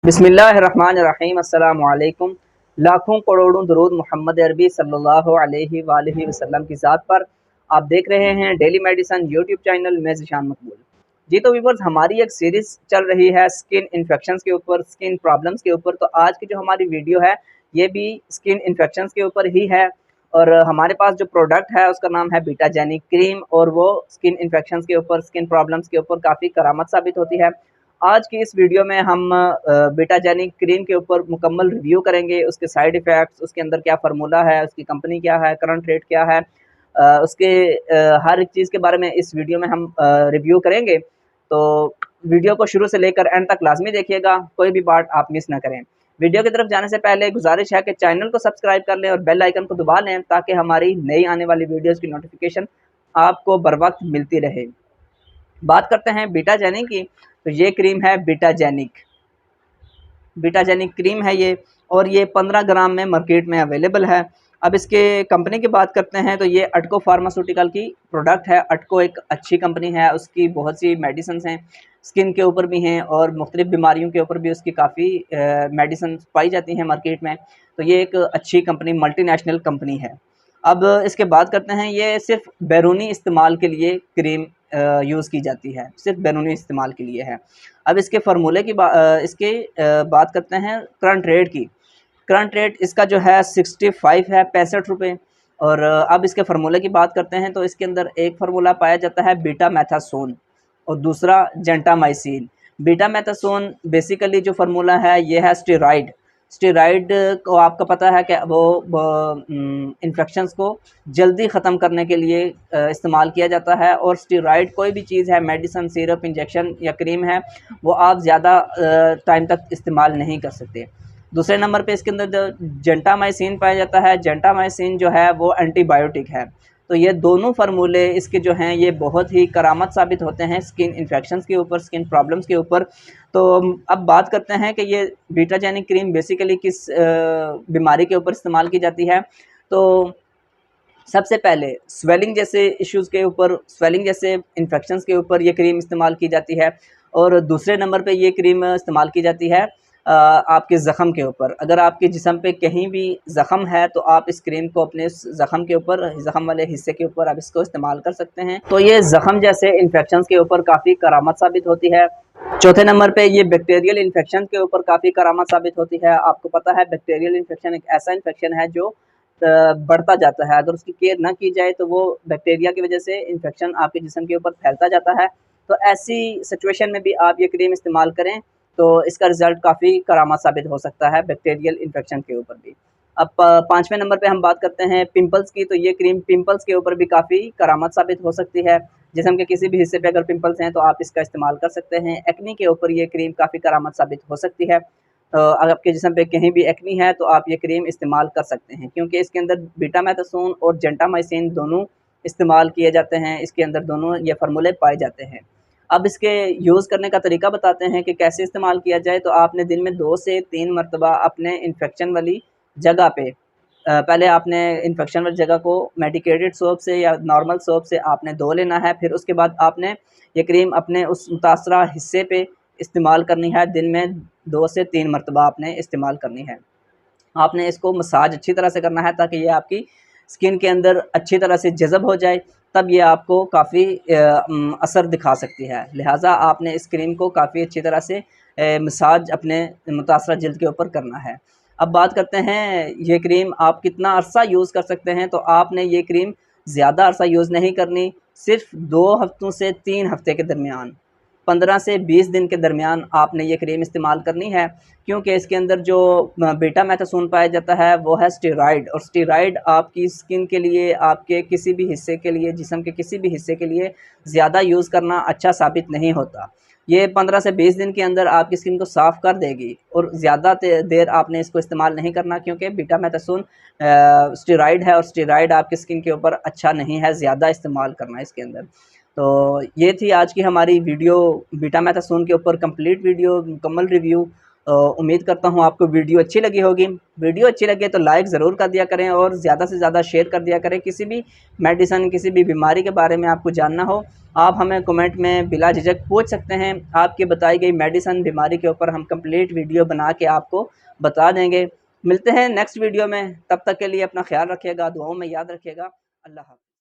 बिस्मिल्लाहिर्रहमानिर्रहीम अस्सलामु अलैकुम। लाखों करोड़ों दरूद मोहम्मद अरबी सल्लल्लाहु अलैहि वालैहि वसल्लम की ज़ात पर। आप देख रहे हैं डेली मेडिसन यूट्यूब चैनल में ज़िशान मकबूल। जी तो व्यूअर्स, हमारी एक सीरीज़ चल रही है स्किन इन्फेक्शंस के ऊपर, स्किन प्रॉब्लम्स के ऊपर। तो आज की जो हमारी वीडियो है ये भी स्किन इन्फेक्शंस के ऊपर ही है। और हमारे पास जो प्रोडक्ट है उसका नाम है बीटाजेनिक क्रीम, और वो स्किन इन्फेक्शंस के ऊपर, स्किन प्रॉब्लम्स के ऊपर काफ़ी करामत साबित होती है। आज की इस वीडियो में हम बीटाजेनिक क्रीम के ऊपर मुकम्मल रिव्यू करेंगे, उसके साइड इफ़ेक्ट्स, उसके अंदर क्या फ़ार्मूला है, उसकी कंपनी क्या है, करंट रेट क्या है, उसके हर एक चीज़ के बारे में इस वीडियो में हम रिव्यू करेंगे। तो वीडियो को शुरू से लेकर एंड तक लाजमी देखिएगा, कोई भी पार्ट आप मिस ना करें। वीडियो की तरफ जाने से पहले गुजारिश है कि चैनल को सब्सक्राइब कर लें और बेल आइकन को दबा लें ताकि हमारी नई आने वाली वीडियोज़ की नोटिफिकेशन आपको बर वक्त मिलती रहे। बात करते हैं बीटाजेनिक की। तो ये क्रीम है बीटाजेनिक क्रीम है ये, और ये 15 ग्राम में मार्केट में अवेलेबल है। अब इसके कंपनी की बात करते हैं तो ये अटको फार्मास्यूटिकल की प्रोडक्ट है। अटको एक अच्छी कंपनी है, उसकी बहुत सी मेडिसिन हैं, स्किन के ऊपर भी हैं और मुख्तलिफ बीमारियों के ऊपर भी उसकी काफ़ी मेडिसिन पाई जाती हैं मार्केट में। तो ये एक अच्छी कंपनी, मल्टीनेशनल कंपनी है। अब इसके बात करते हैं, ये सिर्फ बैरूनी इस्तेमाल के लिए क्रीम यूज़ की जाती है, सिर्फ बैरूनी इस्तेमाल के लिए है। अब इसके फार्मूले की बात करते हैं करंट रेट की। करंट रेट इसका जो है 65 है, 65 रुपये। और अब इसके फार्मूले की बात करते हैं तो इसके अंदर एक फार्मूला पाया जाता है बीटा मैथासोन और दूसरा जेंटामाइसिन। बीटा मैथासोन बेसिकली जो फार्मूला है ये है स्टेरॉइड। स्टेरॉइड को आपका पता है कि वो इन्फेक्शंस को जल्दी ख़त्म करने के लिए इस्तेमाल किया जाता है। और स्टेरॉइड कोई भी चीज़ है, मेडिसिन, सिरप, इंजेक्शन या क्रीम है, वो आप ज़्यादा टाइम तक इस्तेमाल नहीं कर सकते। दूसरे नंबर पे इसके अंदर जो जेंटामाइसिन पाया जाता है, जेंटामाइसिन जो है वो एंटीबायोटिक है। तो ये दोनों फार्मूले इसके जो हैं ये बहुत ही करामत साबित होते हैं स्किन इन्फेक्शंस के ऊपर, स्किन प्रॉब्लम्स के ऊपर। तो अब बात करते हैं कि ये बीटाजेनिक क्रीम बेसिकली किस बीमारी के ऊपर इस्तेमाल की जाती है। तो सबसे पहले स्वेलिंग जैसे इश्यूज़ के ऊपर, स्वेलिंग जैसे इन्फेक्शंस के ऊपर ये क्रीम इस्तेमाल की जाती है। और दूसरे नंबर पे ये क्रीम इस्तेमाल की जाती है आपके ज़ख़म के ऊपर। अगर आपके जिस्म पे कहीं भी ज़ख़म है तो आप इस क्रीम को अपने ज़ख़म के ऊपर, ज़ख़म वाले हिस्से के ऊपर आप इसको इस्तेमाल कर सकते हैं। तो ये ज़ख़म जैसे इन्फेक्शंस के ऊपर काफ़ी करामत साबित होती है। चौथे नंबर पे ये बैक्टीरियल इन्फेक्शन के ऊपर काफ़ी करामत साबित होती है। आपको पता है बैक्टीरियल इन्फेक्शन एक ऐसा इन्फेक्शन है जो बढ़ता जाता है। अगर उसकी केयर ना की जाए तो वो बैक्टीरिया की वजह से इन्फेक्शन आपके जिस्म के ऊपर फैलता जाता है। तो ऐसी सिचुएशन में भी आप ये क्रीम इस्तेमाल करें तो इसका रिज़ल्ट काफ़ी करामत साबित हो सकता है बैक्टीरियल इन्फेक्शन के ऊपर भी। अब 5वें नंबर पे हम बात करते हैं पिंपल्स की। तो ये क्रीम पिंपल्स के ऊपर भी काफ़ी करामत साबित हो सकती है। जिस्म के किसी भी हिस्से पे अगर पिंपल्स हैं तो आप इसका इस्तेमाल कर सकते हैं। एक्ने के ऊपर ये क्रीम काफ़ी करामत साबित हो सकती है। अगर आपके जिस्म पे कहीं भी एक्ने है तो आप ये क्रीम इस्तेमाल कर सकते हैं, क्योंकि इसके अंदर बीटामेथासोन और जेंटामाइसिन दोनों इस्तेमाल किए जाते हैं। इसके अंदर दोनों ये फार्मूले पाए जाते हैं। अब इसके यूज़ करने का तरीका बताते हैं कि कैसे इस्तेमाल किया जाए। तो आपने दिन में 2 से 3 मरतबा अपने इन्फेक्शन वाली जगह पे पहले आपने इन्फेक्शन वाली जगह को मेडिकेटेड सोप से या नॉर्मल सोप से आपने धो लेना है। फिर उसके बाद आपने ये क्रीम अपने उस मुतासरा हिस्से पे इस्तेमाल करनी है। दिन में 2 से 3 मरतबा आपने इस्तेमाल करनी है। आपने इसको मसाज अच्छी तरह से करना है ताकि ये आपकी स्किन के अंदर अच्छी तरह से जज़ब हो जाए, तब ये आपको काफ़ी असर दिखा सकती है। लिहाजा आपने इस क्रीम को काफ़ी अच्छी तरह से मसाज अपने मुतासरा जिल्द के ऊपर करना है। अब बात करते हैं ये क्रीम आप कितना अरसा यूज़ कर सकते हैं। तो आपने ये क्रीम ज़्यादा अरसा यूज़ नहीं करनी, सिर्फ 2 हफ्तों से 3 हफ्ते के दरमियान, 15 से 20 दिन के दरमियान आपने ये क्रीम इस्तेमाल करनी है। क्योंकि इसके अंदर जो बीटामेथासोन पाया जाता है वो है स्टेरॉइड, और स्टेरॉइड आपकी स्किन के लिए, आपके किसी भी हिस्से के लिए, जिस्म के किसी भी हिस्से के लिए ज़्यादा यूज़ करना अच्छा साबित नहीं होता। ये 15 से 20 दिन के अंदर आपकी स्किन को साफ़ कर देगी, और ज़्यादा देर आपने इसको इस्तेमाल नहीं करना, क्योंकि बीटामेथासोन स्टेरॉइड है और स्टेरॉइड आपकी स्किन के ऊपर अच्छा नहीं है ज़्यादा इस्तेमाल करना इसके अंदर। तो ये थी आज की हमारी वीडियो बीटामेथासोन के ऊपर कंप्लीट वीडियो, मुकम्मल रिव्यू। उम्मीद करता हूँ आपको वीडियो अच्छी लगी होगी। वीडियो अच्छी लगे तो लाइक ज़रूर कर दिया करें और ज़्यादा से ज़्यादा शेयर कर दिया करें। किसी भी मेडिसिन, किसी भी बीमारी के बारे में आपको जानना हो, आप हमें कमेंट में बिला झिझक पूछ सकते हैं। आपकी बताई गई मेडिसिन, बीमारी के ऊपर हम कंप्लीट वीडियो बना के आपको बता देंगे। मिलते हैं नेक्स्ट वीडियो में, तब तक के लिए अपना ख्याल रखिएगा, दुआओं में याद रखिएगा। अल्लाह हाफ़िज़।